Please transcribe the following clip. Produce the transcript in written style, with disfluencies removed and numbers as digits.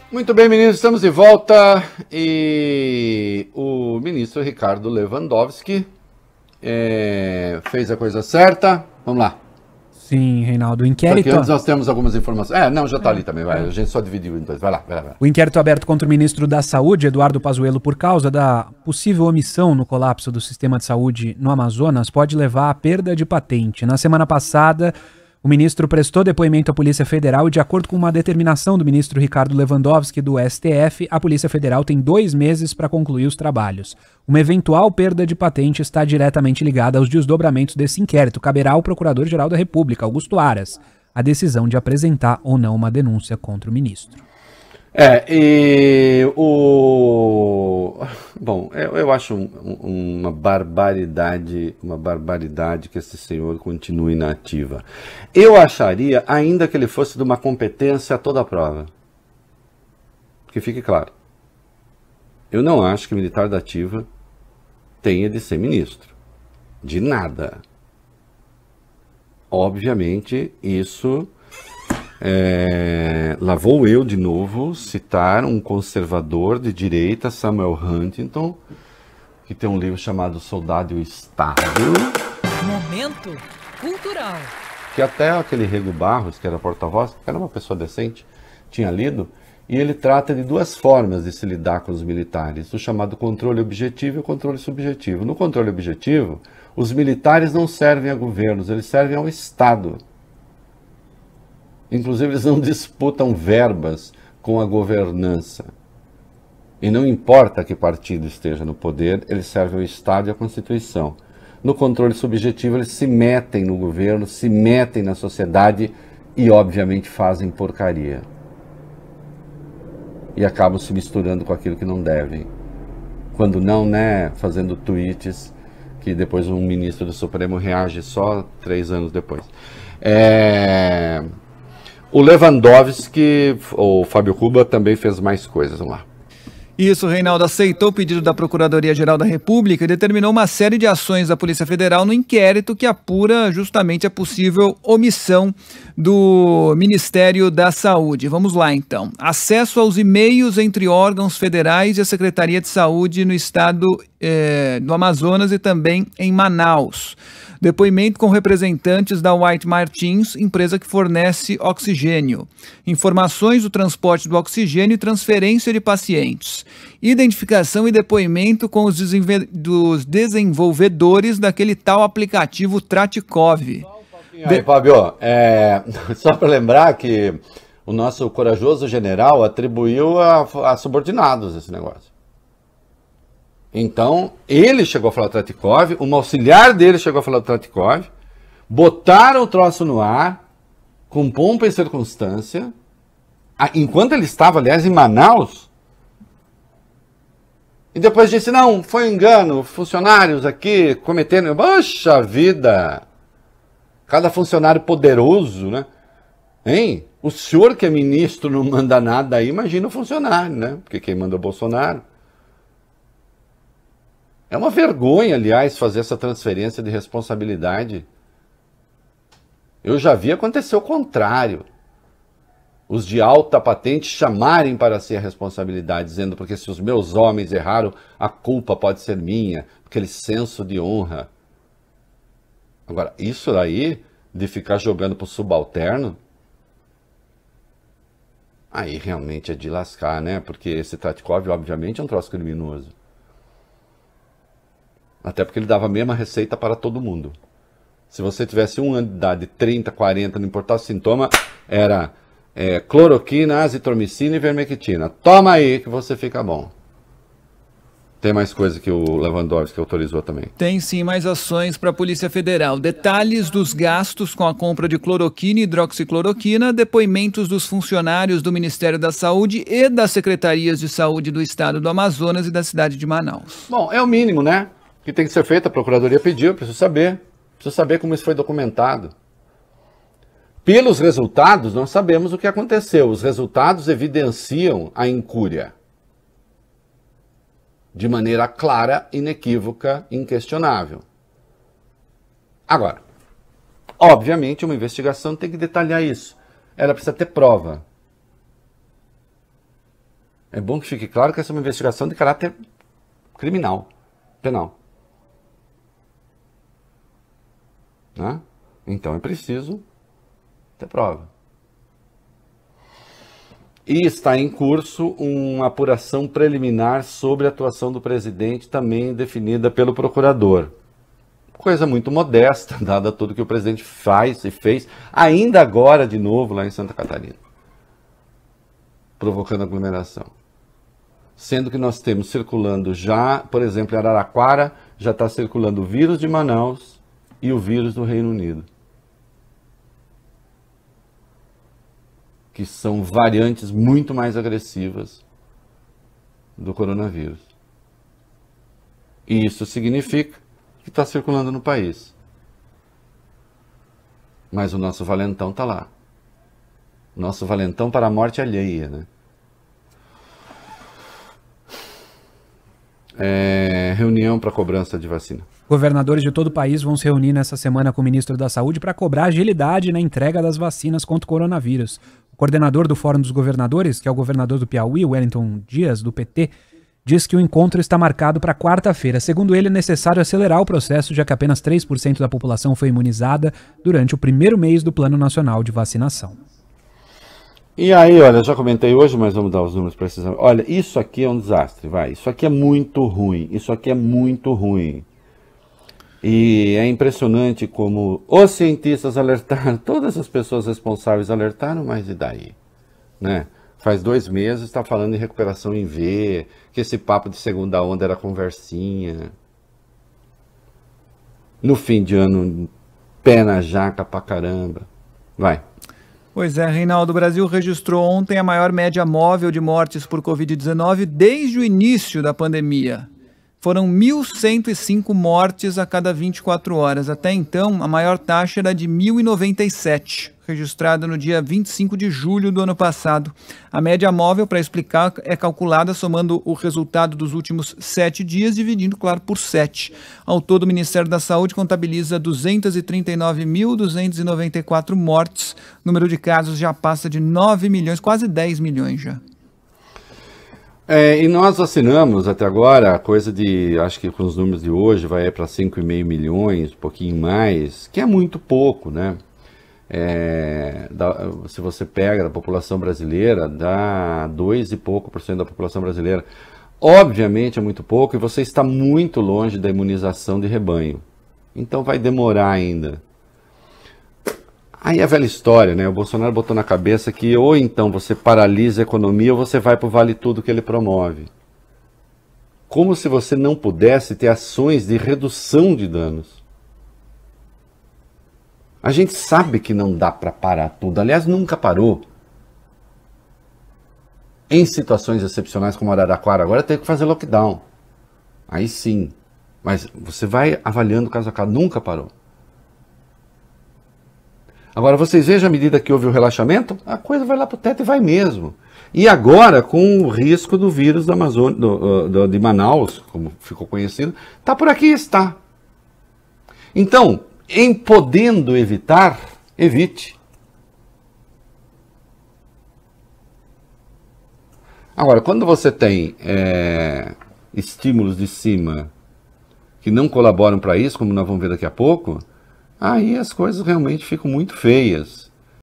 Muito bem, ministro, estamos de volta e o ministro Ricardo Lewandowski fez a coisa certa. Vamos lá. Sim, Reinaldo, o inquérito... Porque antes nós temos algumas informações. Não, já está ali também, vai. A gente só dividiu em dois. Vai lá. O inquérito aberto contra o ministro da Saúde, Eduardo Pazuello, por causa da possível omissão no colapso do sistema de saúde no Amazonas, pode levar à perda de patente. Na semana passada, o ministro prestou depoimento à Polícia Federal e, de acordo com uma determinação do ministro Ricardo Lewandowski do STF, a Polícia Federal tem 2 meses para concluir os trabalhos. Uma eventual perda de patente está diretamente ligada aos desdobramentos desse inquérito. Caberá ao Procurador-Geral da República, Augusto Aras, a decisão de apresentar ou não uma denúncia contra o ministro. Bom, eu acho uma barbaridade que esse senhor continue na ativa. Eu acharia, ainda que ele fosse de uma competência a toda a prova. Que fique claro. Eu não acho que o militar da ativa tenha de ser ministro. De nada. Obviamente, isso... lá vou eu de novo citar um conservador de direita, Samuel Huntington, que tem um livro chamado Soldado e o Estado. Momento cultural. Que até aquele Rego Barros, que era porta-voz, que era uma pessoa decente, tinha lido, e ele trata de 2 formas de se lidar com os militares, o chamado controle objetivo e o controle subjetivo. No controle objetivo, os militares não servem a governos, eles servem ao Estado. Inclusive, eles não disputam verbas com a governança. E não importa que partido esteja no poder, eles servem ao Estado e à Constituição. No controle subjetivo, eles se metem no governo, se metem na sociedade e, obviamente, fazem porcaria. E acabam se misturando com aquilo que não devem. Quando não, fazendo tweets que depois um ministro do Supremo reage só 3 anos depois. O Lewandowski, o Fábio Cuba, também fez mais coisas. Vamos lá. Isso, Reinaldo aceitou o pedido da Procuradoria-Geral da República e determinou uma série de ações da Polícia Federal no inquérito que apura justamente a possível omissão do Ministério da Saúde. Vamos lá, então. Acesso aos e-mails entre órgãos federais e a Secretaria de Saúde no estado do Amazonas e também em Manaus. Depoimento com representantes da White Martins, empresa que fornece oxigênio. Informações do transporte do oxigênio e transferência de pacientes. Identificação e depoimento com os desenvolvedores daquele tal aplicativo Tratikov. Aí, Fábio, só para lembrar que o nosso corajoso general atribuiu a subordinados esse negócio. Então, ele chegou a falar do Tratikov, um auxiliar dele chegou a falar do Tratikov, botaram o troço no ar, com pompa e circunstância, enquanto ele estava, aliás, em Manaus, e depois disse, não, foi um engano, funcionários aqui cometendo... Poxa vida! Cada funcionário poderoso, né? Hein? O senhor que é ministro não manda nada aí, imagina o funcionário, né? Porque quem manda é o Bolsonaro. É uma vergonha, aliás, fazer essa transferência de responsabilidade. Eu já vi acontecer o contrário. Os de alta patente chamarem para si a responsabilidade, dizendo, porque se os meus homens erraram, a culpa pode ser minha, aquele senso de honra. Agora, isso aí, de ficar jogando para o subalterno, aí realmente é de lascar, né? Porque esse Tratikov, obviamente, é um troço criminoso. Até porque ele dava a mesma receita para todo mundo. Se você tivesse uma unidade de 30, 40, não importava o sintoma, era cloroquina, azitromicina e vermectina. Toma aí que você fica bom. Tem mais coisa que o Lewandowski autorizou também. Tem sim mais ações para a Polícia Federal. Detalhes dos gastos com a compra de cloroquina e hidroxicloroquina, depoimentos dos funcionários do Ministério da Saúde e das Secretarias de Saúde do Estado do Amazonas e da cidade de Manaus. Bom, é o mínimo, né? Que tem que ser feito, a Procuradoria pediu, preciso saber como isso foi documentado. Pelos resultados, nós sabemos o que aconteceu. Os resultados evidenciam a incúria. De maneira clara, inequívoca, inquestionável. Agora, obviamente, uma investigação tem que detalhar isso. Ela precisa ter prova. É bom que fique claro que essa é uma investigação de caráter criminal, penal. Né? Então é preciso ter prova. E está em curso uma apuração preliminar sobre a atuação do presidente, também definida pelo procurador. Coisa muito modesta, dada tudo que o presidente faz e fez, ainda agora de novo lá em Santa Catarina, provocando aglomeração. Sendo que nós temos circulando já, por exemplo, em Araraquara, já está circulando o vírus de Manaus e o vírus do Reino Unido, que são variantes muito mais agressivas do coronavírus. E isso significa que está circulando no país. Mas o nosso valentão está lá. Nosso valentão para a morte alheia, né? Reunião para cobrança de vacina. Governadores de todo o país vão se reunir nessa semana com o ministro da Saúde para cobrar agilidade na entrega das vacinas contra o coronavírus. O coordenador do Fórum dos Governadores, que é o governador do Piauí, Wellington Dias, do PT, diz que o encontro está marcado para quarta-feira. Segundo ele, é necessário acelerar o processo, já que apenas 3% da população foi imunizada durante o primeiro mês do Plano Nacional de Vacinação. E aí, olha, já comentei hoje, mas vamos dar os números precisamente. Olha, isso aqui é um desastre, vai. Isso aqui é muito ruim. Isso aqui é muito ruim. E é impressionante como os cientistas alertaram, todas as pessoas responsáveis alertaram, mas e daí? Né? Faz 2 meses está falando em recuperação em V, que esse papo de segunda onda era conversinha. No fim de ano, pé na jaca pra caramba. Vai. Pois é, Reinaldo, o Brasil registrou ontem a maior média móvel de mortes por Covid-19 desde o início da pandemia. Foram 1.105 mortes a cada 24 horas. Até então, a maior taxa era de 1.097, registrada no dia 25 de julho do ano passado. A média móvel, para explicar, é calculada somando o resultado dos últimos 7 dias, dividindo, claro, por 7. Ao todo, o Ministério da Saúde contabiliza 239.294 mortes. O número de casos já passa de 9 milhões, quase 10 milhões já. E nós vacinamos até agora, coisa de, acho que com os números de hoje vai para 5,5 milhões, um pouquinho mais, que é muito pouco, né? Se você pega a população brasileira, dá 2 e pouco % da população brasileira. Obviamente é muito pouco e você está muito longe da imunização de rebanho. Então vai demorar ainda. Aí é a velha história, né? O Bolsonaro botou na cabeça que ou então você paralisa a economia ou você vai para o Vale Tudo que ele promove. Como se você não pudesse ter ações de redução de danos. A gente sabe que não dá para parar tudo. Aliás, nunca parou. Em situações excepcionais como Araraquara, agora tem que fazer lockdown. Aí sim. Mas você vai avaliando caso a caso. Nunca parou. Agora, vocês vejam, à medida que houve o relaxamento, a coisa vai lá para o teto e vai mesmo. E agora, com o risco do vírus da Amazônia, de Manaus, como ficou conhecido, está por aqui, está. Então, em podendo evitar, evite. Agora, quando você tem estímulos de cima que não colaboram para isso, como nós vamos ver daqui a pouco, aí as coisas realmente ficam muito feias.